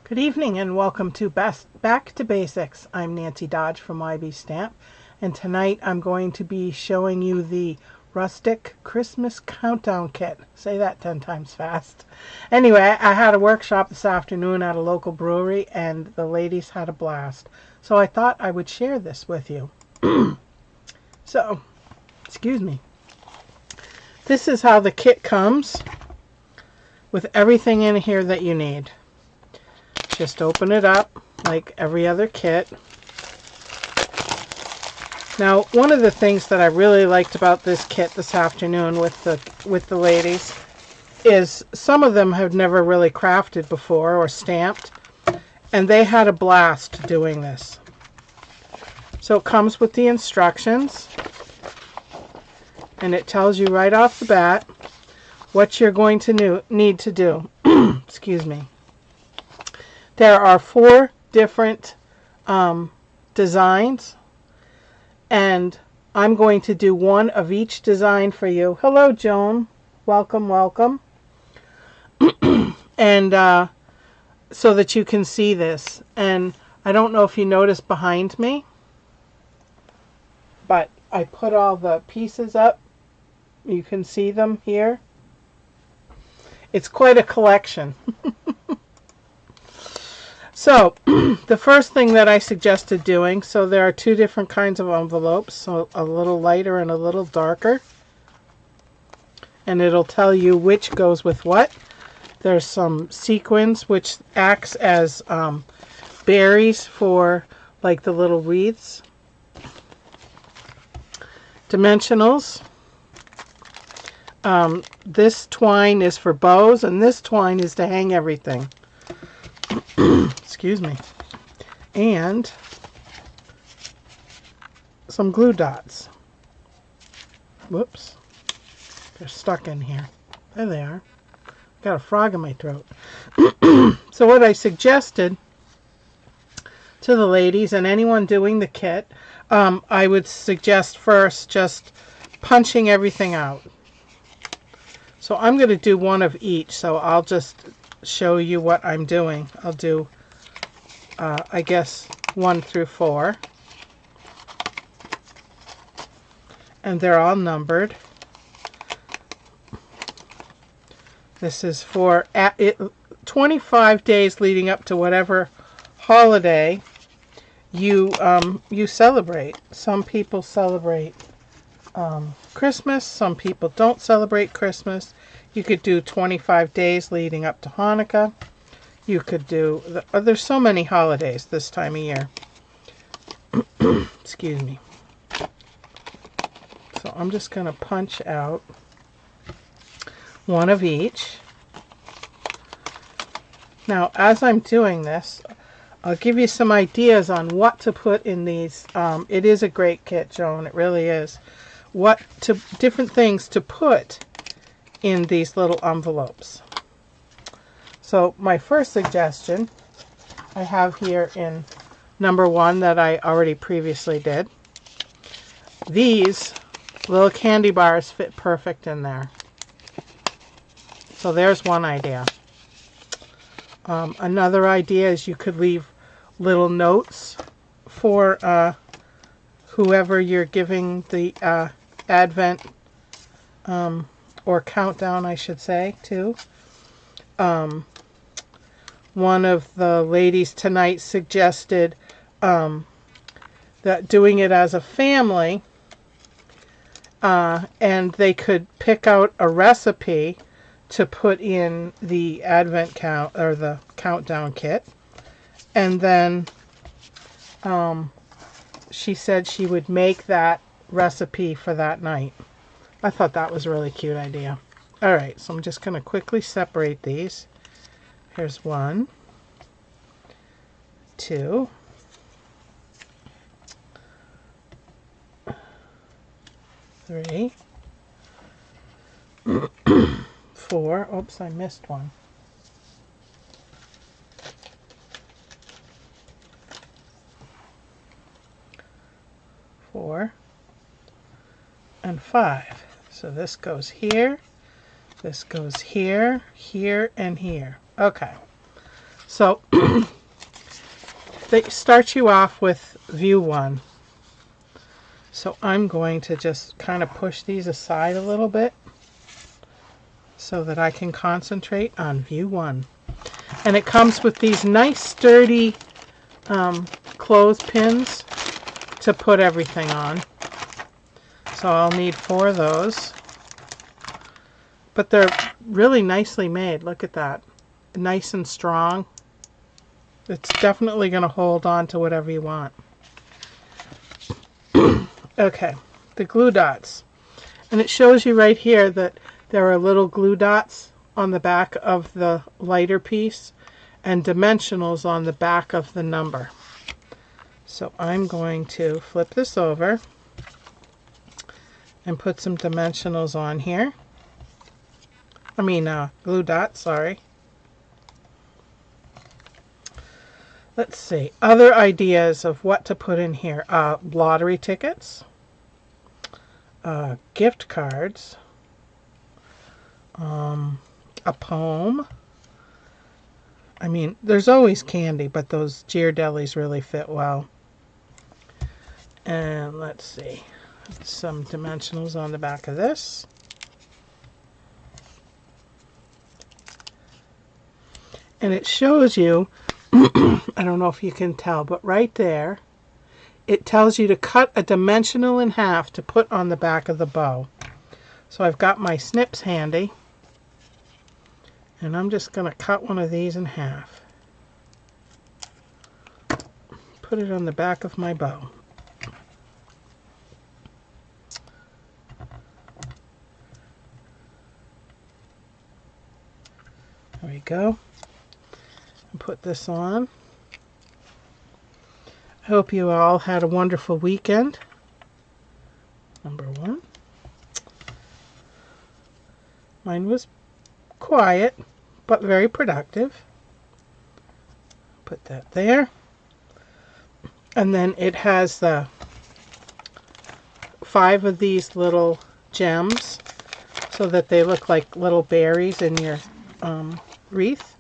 Good evening and welcome to Back to Basics. I'm Nancy Dodge from YB Stamp, and tonight I'm going to be showing you the Rustic Christmas Countdown Kit. Say that 10 times fast. Anyway, I had a workshop this afternoon at a local brewery and the ladies had a blast. So I thought I would share this with you. So, excuse me. This is how the kit comes with everything in here that you need. Just open it up like every other kit. Now, one of the things that I really liked about this kit this afternoon with the ladies is some of them have never really crafted before or stamped, and they had a blast doing this. So it comes with the instructions, and it tells you right off the bat what you're going to need to do. Excuse me. There are 4 different designs, and I'm going to do one of each design for you. Hello, Joan. Welcome, welcome. And so that you can see this. And I don't know if you noticed behind me, but I put all the pieces up. You can see them here. It's quite a collection. So, the first thing that I suggested doing, so there are 2 different kinds of envelopes, so a little lighter and a little darker. And it'll tell you which goes with what. There's some sequins, which acts as berries for like the little wreaths. Dimensionals. This twine is for bows, and this twine is to hang everything. Excuse me. And some glue dots. Whoops. They're stuck in here. There they are. Got a frog in my throat. So what I suggested to the ladies and anyone doing the kit, I would suggest first just punching everything out. So I'm going to do one of each, so I'll just show you what I'm doing. I'll do, I guess, 1 through 4. And they're all numbered. This is for 25 days leading up to whatever holiday you celebrate. Some people celebrate Christmas. Some people don't celebrate Christmas. You could do 25 days leading up to Hanukkah. You could do, there's so many holidays this time of year. Excuse me. So I'm just going to punch out one of each. Now, as I'm doing this, I'll give you some ideas on what to put in these. It is a great kit, Joan. It really is. Different things to put in these little envelopes. So my first suggestion I have here in number 1 that I already previously did. These little candy bars fit perfect in there. So there's one idea. Another idea is you could leave little notes for whoever you're giving the Advent or countdown, I should say, to. One of the ladies tonight suggested that doing it as a family, and they could pick out a recipe to put in the Advent count or the countdown kit, and then she said she would make that recipe for that night. I thought that was a really cute idea. Alright, so I'm just going to quickly separate these. Here's 1, 2, 3, 4. Oops, I missed one. 4 and 5. So this goes here, this goes here, here, and here. Okay. So they start you off with view 1. So I'm going to just kind of push these aside a little bit so that I can concentrate on view 1. And it comes with these nice sturdy clothespins to put everything on. So I'll need 4 of those. But they're really nicely made. Look at that. Nice and strong. It's definitely going to hold on to whatever you want. Okay, the glue dots. And it shows you right here that there are little glue dots on the back of the lighter piece and dimensionals on the back of the number. So I'm going to flip this over and put some dimensionals on here. Glue dots, sorry. Let's see, other ideas of what to put in here. Lottery tickets, gift cards, a poem. There's always candy, but those Ghirardellis really fit well. And let's see, some dimensionals on the back of this. And it shows you, I don't know if you can tell, but right there, it tells you to cut a dimensional in half to put on the back of the bow. So I've got my snips handy, and I'm just going to cut one of these in half. Put it on the back of my bow. There we go. Put this on. I hope you all had a wonderful weekend. Number 1. Mine was quiet, but very productive. Put that there. And then it has the 5 of these little gems so that they look like little berries in your wreath.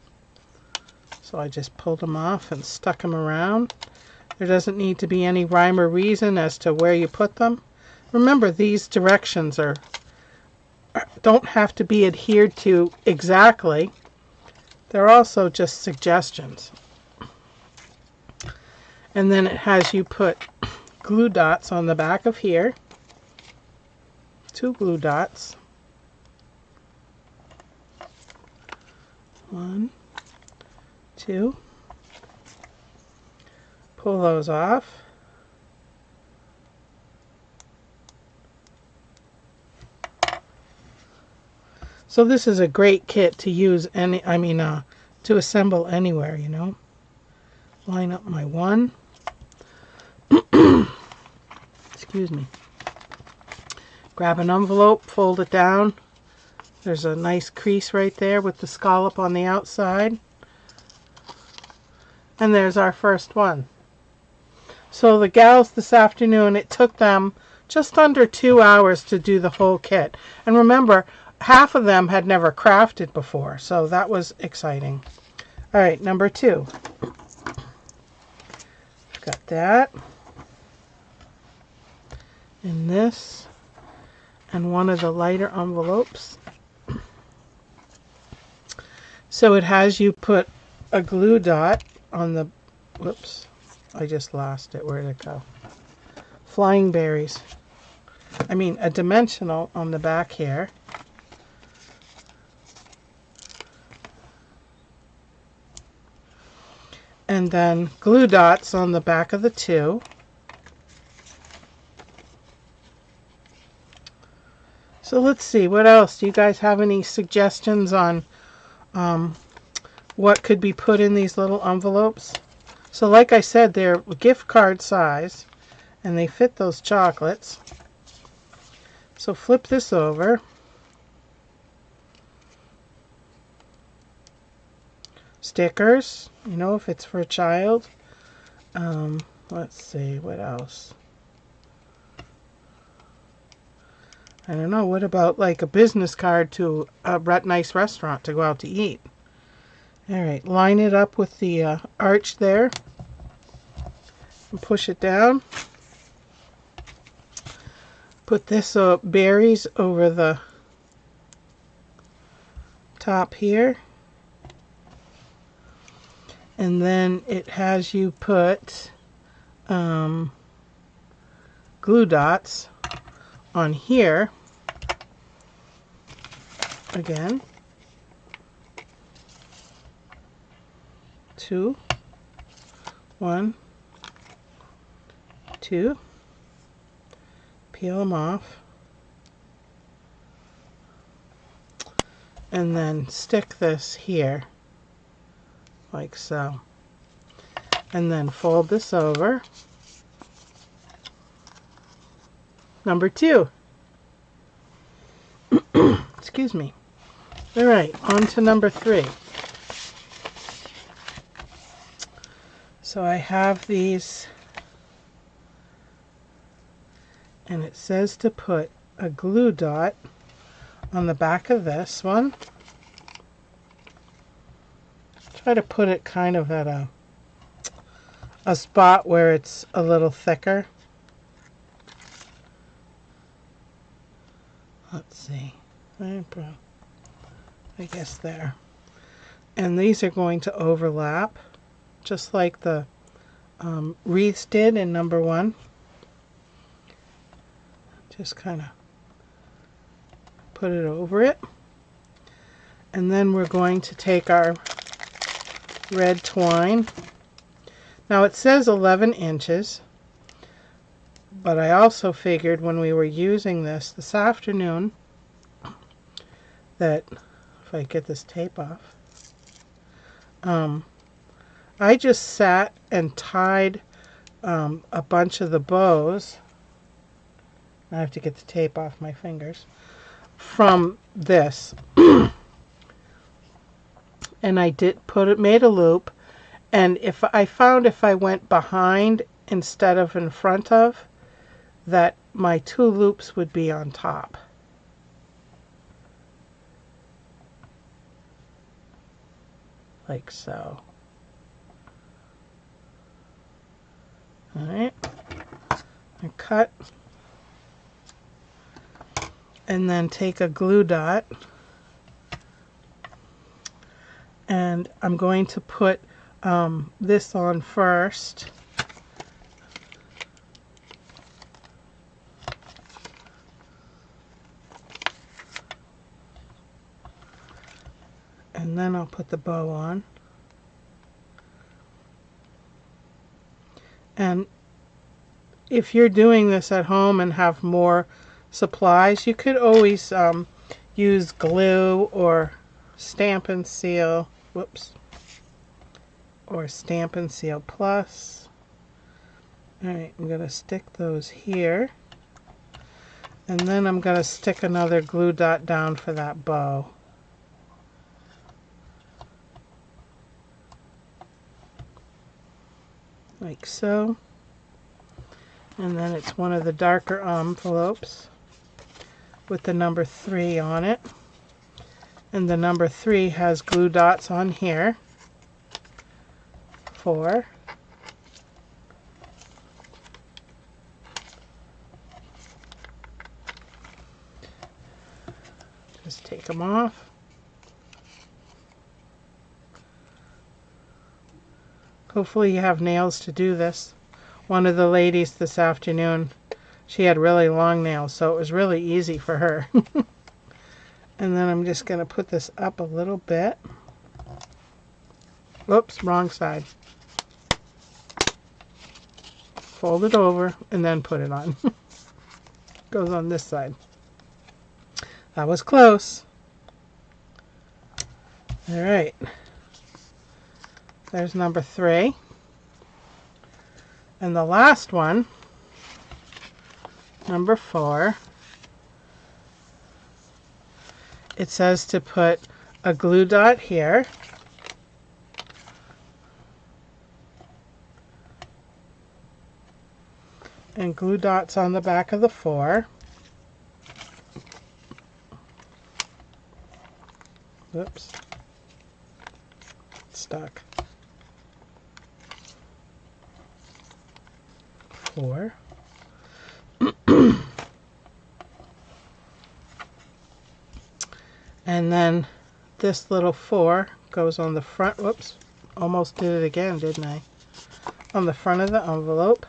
So I just pulled them off and stuck them around. There doesn't need to be any rhyme or reason as to where you put them. Remember, these directions don't have to be adhered to exactly. They're also just suggestions. And then it has you put glue dots on the back of here. 2 glue dots. 1, 2. Pull those off. So this is a great kit to use to assemble anywhere, you know. Line up my 1. Excuse me. Grab an envelope, fold it down. There's a nice crease right there with the scallop on the outside. And there's our first one. So the gals this afternoon, it took them just under 2 hours to do the whole kit. And remember, half of them had never crafted before, so that was exciting. All right, number 2. Got that. And this. And one of the lighter envelopes. So it has you put a glue dot on the, whoops, I just lost it. Where did it go? Flying berries. A dimensional on the back here. And then glue dots on the back of the 2. So let's see, what else? Do you guys have any suggestions on what could be put in these little envelopes? So like I said, they're gift card size and they fit those chocolates. So flip this over. Stickers, you know, if it's for a child. Let's see, what else? I don't know, what about like a business card to a nice restaurant to go out to eat? Alright, line it up with the arch there and push it down. Put this berries over the top here. And then it has you put glue dots on here again. 2, 1, 2. Peel them off. And then stick this here, like so. And then fold this over. Number 2. Excuse me. All right, on to number 3. So I have these, and it says to put a glue dot on the back of this one. Try to put it kind of at a spot where it's a little thicker. Let's see. I guess there. And these are going to overlap, just like the wreaths did in number 1. Just kind of put it over it. And then we're going to take our red twine. Now it says 11 inches, but I also figured when we were using this afternoon that, if I get this tape off, I just sat and tied a bunch of the bows. I have to get the tape off my fingers from this. And I made a loop, and if I went behind instead of in front of, that my 2 loops would be on top. Like so. Alright. And cut. And then take a glue dot. And I'm going to put this on first. And then I'll put the bow on. And if you're doing this at home and have more supplies, you could always use glue or Stampin' Seal. Whoops. Or Stampin' Seal Plus. Alright, I'm going to stick those here. And then I'm going to stick another glue dot down for that bow. Like so. And then it's one of the darker envelopes with the number 3 on it. And the number 3 has glue dots on here. 4. Just take them off. Hopefully you have nails to do this. One of the ladies this afternoon, she had really long nails, so it was really easy for her. And then I'm just going to put this up a little bit. Whoops, wrong side. Fold it over and then put it on. Goes on this side. That was close. Alright. There's number 3. And the last one, number 4, it says to put a glue dot here. And glue dots on the back of the 4. Oops. stuck. 4. And then this little 4 goes on the front. Whoops, almost did it again, didn't I? On the front of the envelope,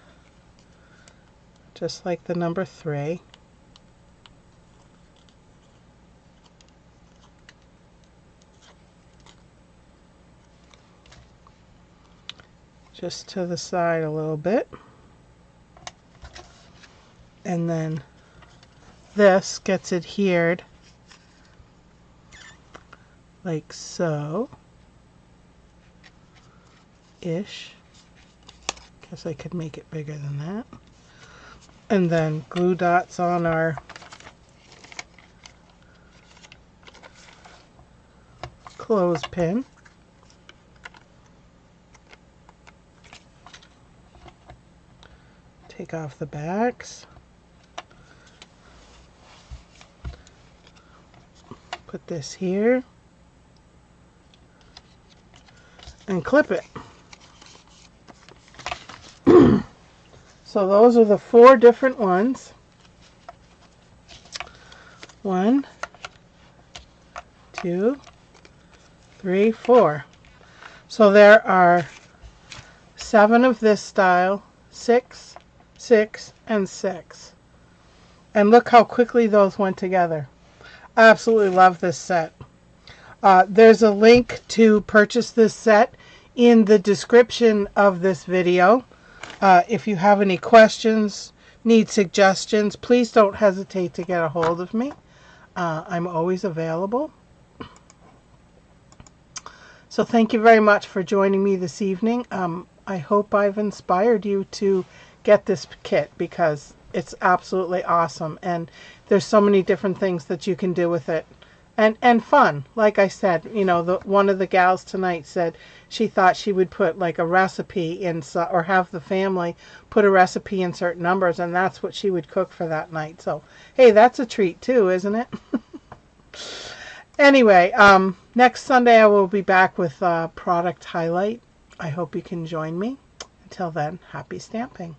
just like the number 3. Just to the side a little bit. And then this gets adhered like so ish. Guess I could make it bigger than that. And then glue dots on our clothespin. Take off the backs. Put this here. And clip it. So those are the 4 different ones. 1, 2, 3, 4. So there are 7 of this style, 6, 6, and 6. And look how quickly those went together. I absolutely love this set. There's a link to purchase this set in the description of this video. If you have any questions, need suggestions, please don't hesitate to get a hold of me. I'm always available. So thank you very much for joining me this evening. I hope I've inspired you to get this kit because it's absolutely awesome. And there's so many different things that you can do with it. And fun. Like I said, you know, one of the gals tonight said she thought she would put like a recipe in, or have the family put a recipe in certain numbers, and that's what she would cook for that night. So, hey, that's a treat too, isn't it? Anyway, next Sunday I will be back with product highlight. I hope you can join me. Until then, happy stamping.